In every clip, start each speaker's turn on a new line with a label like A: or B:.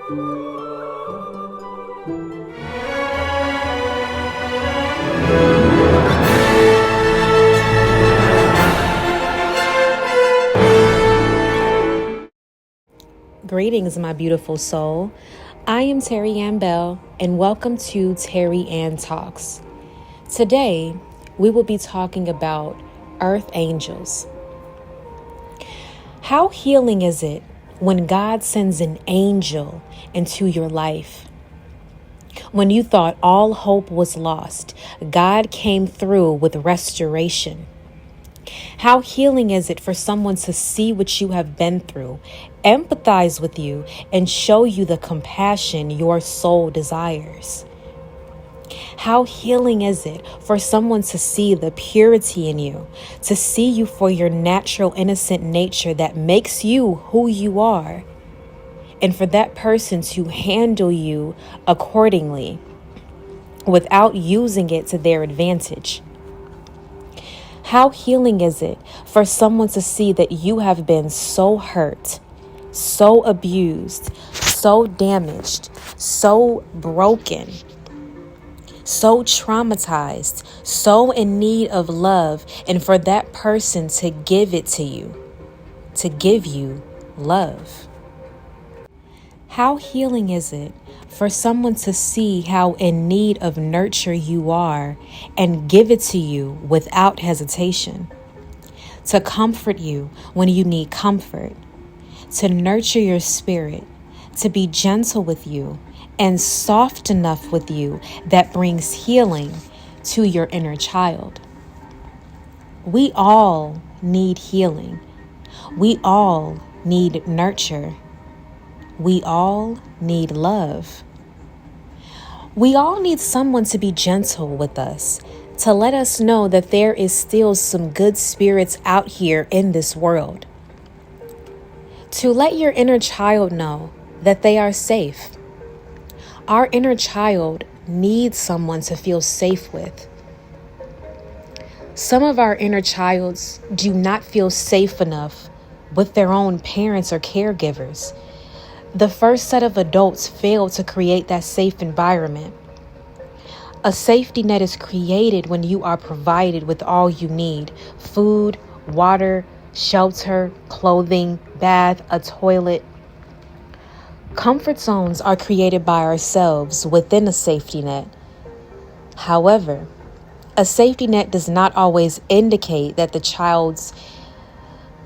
A: Greetings, my beautiful soul. I am Terriann Belle, and welcome to Terriann Talks. Today, we will be talking about earth angels. How healing is it when God sends an angel into your life? When you thought all hope was lost, God came through with restoration. How healing is it for someone to see what you have been through, empathize with you, and show you the compassion your soul desires? How healing is it for someone to see the purity in you, to see you for your natural innocent nature that makes you who you are, and for that person to handle you accordingly without using it to their advantage? How healing is it for someone to see that you have been so hurt, so abused, so damaged, so broken, so traumatized, so in need of love, and for that person to give it to you, to give you love? How healing is it for someone to see how in need of nurture you are and give it to you without hesitation, to comfort you when you need comfort, to nurture your spirit, to be gentle with you and soft enough with you that brings healing to your inner child? We all need healing. We all need nurture. We all need love. We all need someone to be gentle with us, to let us know that there is still some good spirits out here in this world. To let your inner child know that they are safe. Our inner child needs someone to feel safe with. Some of our inner childs do not feel safe enough with their own parents or caregivers. The first set of adults failed to create that safe environment. A safety net is created when you are provided with all you need: food, water, shelter, clothing, bath, a toilet. Comfort zones are created by ourselves within a safety net. However, a safety net does not always indicate that the child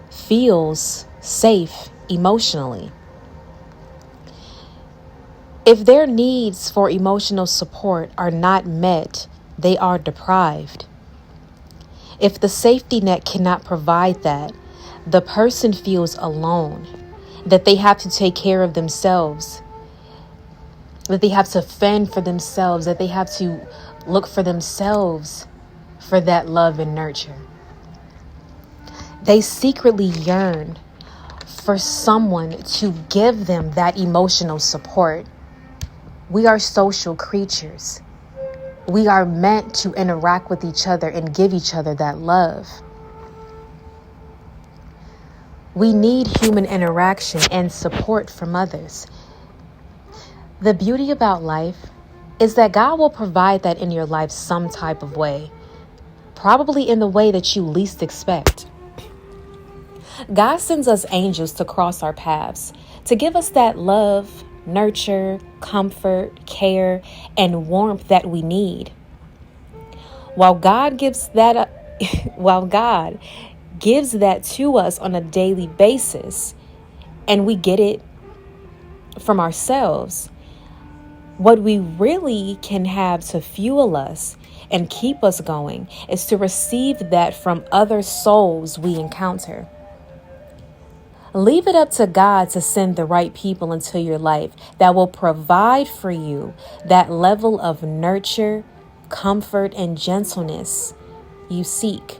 A: feels safe emotionally. If their needs for emotional support are not met, they are deprived. If the safety net cannot provide that, the person feels alone, that they have to take care of themselves, that they have to fend for themselves, that they have to look for themselves for that love and nurture. They secretly yearn for someone to give them that emotional support. We are social creatures. We are meant to interact with each other and give each other that love. We need human interaction and support from others. The beauty about life is that God will provide that in your life some type of way, probably in the way that you least expect. God sends us angels to cross our paths, to give us that love, nurture, comfort, care, and warmth that we need. While God gives that to us on a daily basis, and we get it from ourselves, what we really can have to fuel us and keep us going is to receive that from other souls we encounter. Leave it up to God to send the right people into your life that will provide for you that level of nurture, comfort, and gentleness you seek.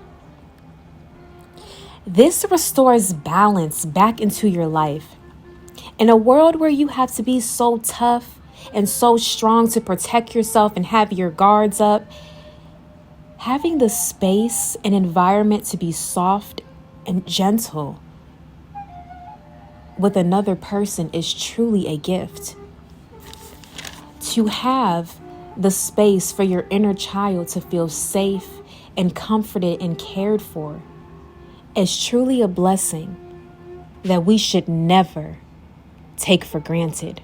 A: This restores balance back into your life. In a world where you have to be so tough and so strong to protect yourself and have your guards up, having the space and environment to be soft and gentle with another person is truly a gift. To have the space for your inner child to feel safe and comforted and cared for is truly a blessing that we should never take for granted.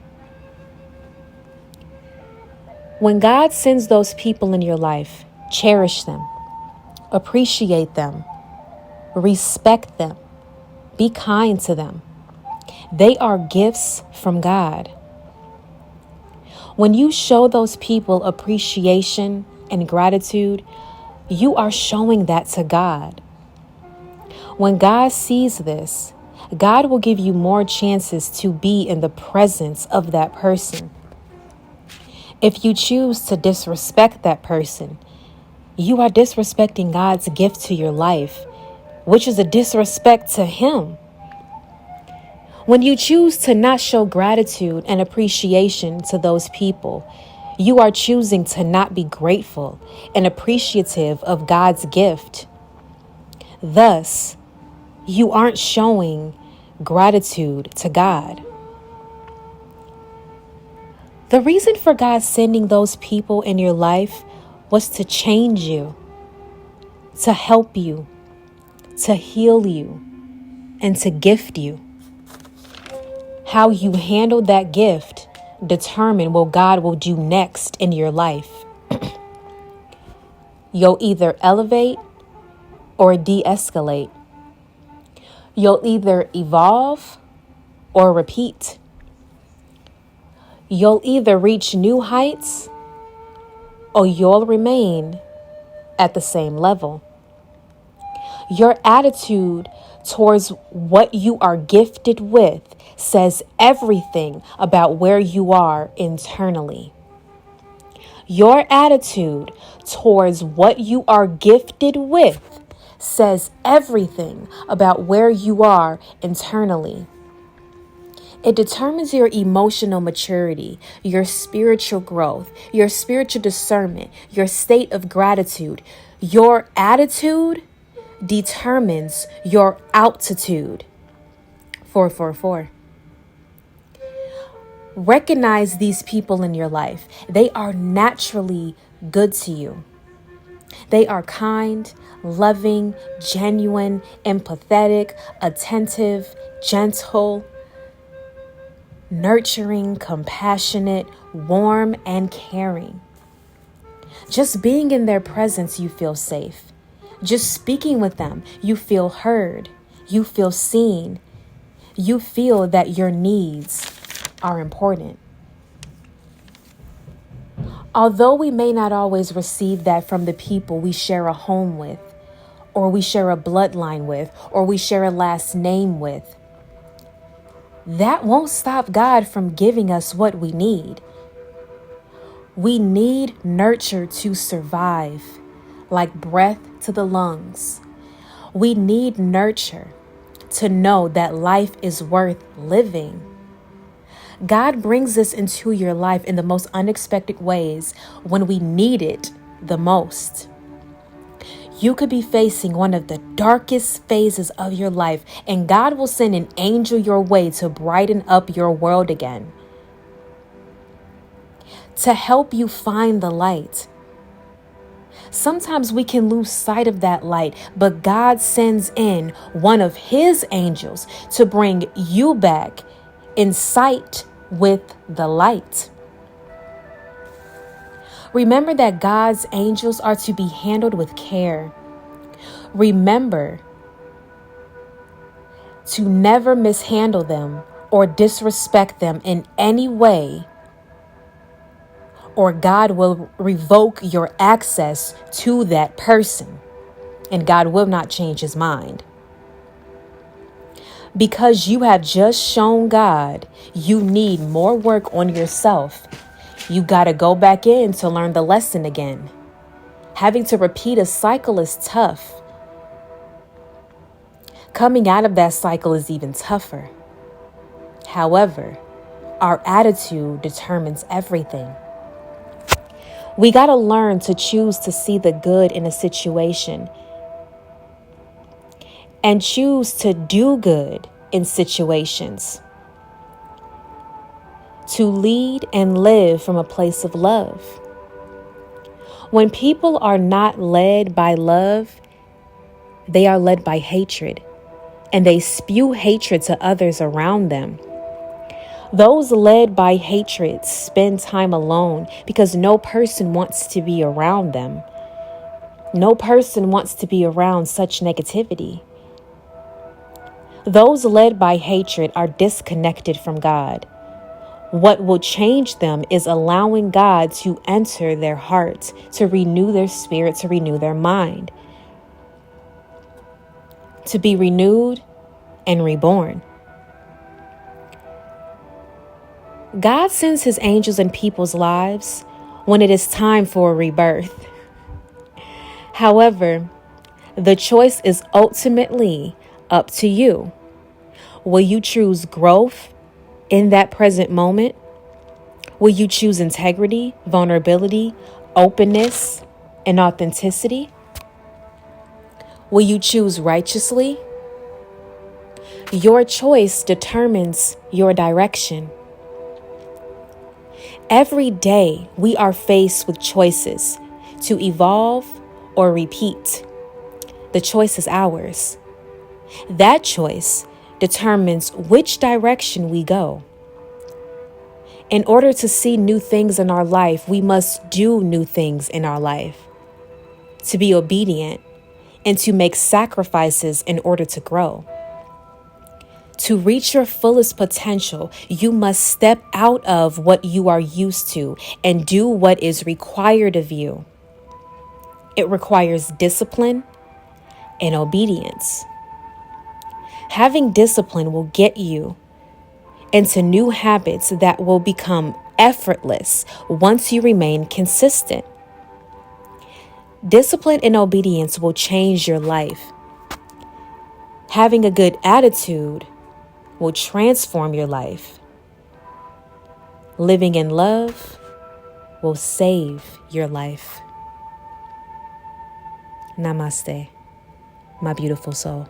A: When God sends those people in your life, cherish them, appreciate them, respect them, be kind to them. They are gifts from God. When you show those people appreciation and gratitude, you are showing that to God. When God sees this, God will give you more chances to be in the presence of that person. If you choose to disrespect that person, you are disrespecting God's gift to your life, which is a disrespect to Him. When you choose to not show gratitude and appreciation to those people, you are choosing to not be grateful and appreciative of God's gift. Thus, you aren't showing gratitude to God. The reason for God sending those people in your life was to change you, to help you, to heal you, and to gift you. How you handle that gift determine what God will do next in your life. You'll either elevate or de-escalate. You'll either evolve or repeat. You'll either reach new heights or you'll remain at the same level. Your attitude towards what you are gifted with says everything about where you are internally. Your attitude towards what you are gifted with says everything about where you are internally. It determines your emotional maturity, your spiritual growth, your spiritual discernment, your state of gratitude. Your attitude determines your altitude. 444. Recognize these people in your life. They are naturally good to you. They are kind, loving, genuine, empathetic, attentive, gentle, nurturing, compassionate, warm, and caring. Just being in their presence, you feel safe. Just speaking with them, you feel heard. You feel seen. You feel that your needs are important. Although we may not always receive that from the people we share a home with, or we share a bloodline with, or we share a last name with, that won't stop God from giving us what we need. We need nurture to survive, like breath to the lungs. We need nurture to know that life is worth living. God brings us into your life in the most unexpected ways when we need it the most. You could be facing one of the darkest phases of your life, and God will send an angel your way to brighten up your world again, to help you find the light. Sometimes we can lose sight of that light, but God sends in one of His angels to bring you back in sight with the light. Remember that God's angels are to be handled with care. Remember to never mishandle them or disrespect them in any way, or God will revoke your access to that person, and God will not change His mind. Because you have just shown God you need more work on yourself, you got to go back in to learn the lesson again. Having to repeat a cycle is tough. Coming out of that cycle is even tougher. However, our attitude determines everything. We got to learn to choose to see the good in a situation and choose to do good in situations. to lead and live from a place of love. When people are not led by love, they are led by hatred, and they spew hatred to others around them. Those led by hatred spend time alone because no person wants to be around them. No person wants to be around such negativity. Those led by hatred are disconnected from God. What will change them is allowing God to enter their hearts, to renew their spirit, to renew their mind, to be renewed and reborn. God sends his angels in people's lives when it is time for a rebirth. However, the choice is ultimately up to you. Will you choose growth in that present moment? Will you choose integrity, vulnerability, openness, and authenticity? Will you choose righteously? Your choice determines your direction. Every day we are faced with choices to evolve or repeat. The choice is ours. That choice determines which direction we go. In order to see new things in our life, we must do new things in our life, to be obedient and to make sacrifices in order to grow. To reach your fullest potential, you must step out of what you are used to and do what is required of you. It requires discipline and obedience. Having discipline will get you into new habits that will become effortless once you remain consistent. Discipline and obedience will change your life. Having a good attitude will transform your life. Living in love will save your life. Namaste, my beautiful soul.